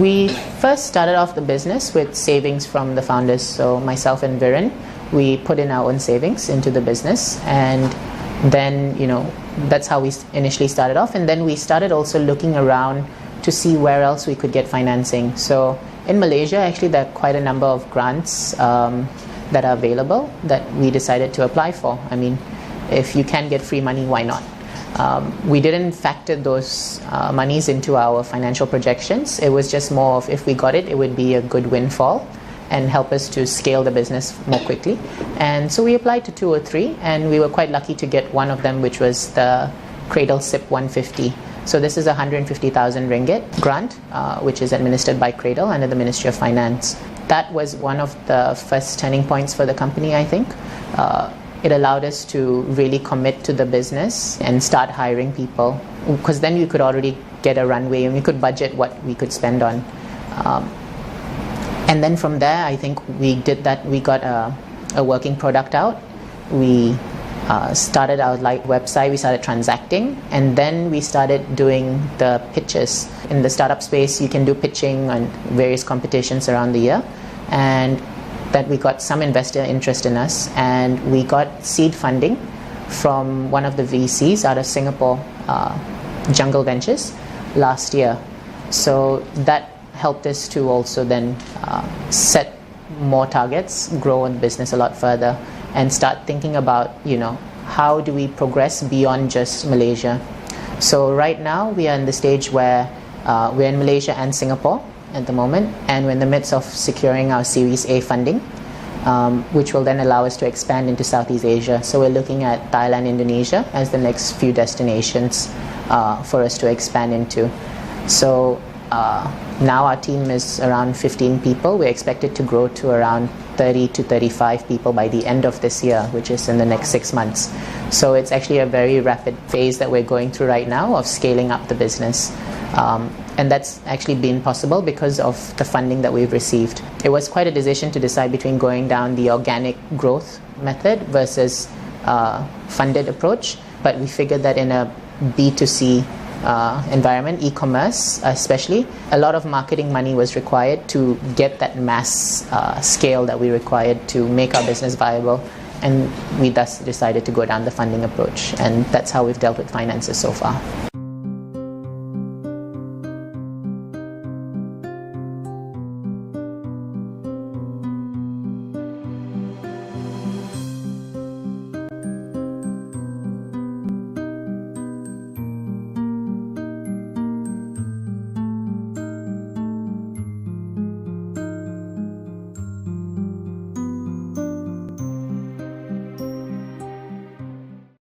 We first started off the business with savings from the founders. So myself and Viren, we put in our own savings into the business, and then that's how we initially started off. And then we started also looking around to see where else we could get financing. So in Malaysia, actually, there are quite a number of grants that are available that we decided to apply for. I mean, if you can get free money, why not? We didn't factor those monies into our financial projections. It was just more of, if we got it, it would be a good windfall and help us to scale the business more quickly. And so we applied to 2 or 3, and we were quite lucky to get one of them, which was the Cradle SIP 150. So this is a 150,000 ringgit grant, which is administered by Cradle under the Ministry of Finance. That was one of the first turning points for the company, I think. It allowed us to really commit to the business and start hiring people, because then we could already get a runway and we could budget what we could spend on. And then from there, I think we did that. We got a working product out. We started our website. We started transacting, and then we started doing the pitches. In the startup space, you can do pitching on various competitions around the year, and that we got some investor interest in us, and we got seed funding from one of the VCs out of Singapore, Jungle Ventures, last year. So that helped us to also then set more targets, grow in business a lot further, and start thinking about, how do we progress beyond just Malaysia. So right now we are in the stage where we're in Malaysia and Singapore at the moment, and we're in the midst of securing our Series A funding, which will then allow us to expand into Southeast Asia. So we're looking at Thailand, Indonesia as the next few destinations for us to expand into. So now our team is around 15 people. We expect it to grow to around 30 to 35 people by the end of this year, which is in the next 6 months. So it's actually a very rapid phase that we're going through right now of scaling up the business. And that's actually been possible because of the funding that we've received. It was quite a decision to decide between going down the organic growth method versus funded approach. But we figured that in a B2C environment, e-commerce especially, a lot of marketing money was required to get that mass scale that we required to make our business viable. And we thus decided to go down the funding approach. And that's how we've dealt with finances so far.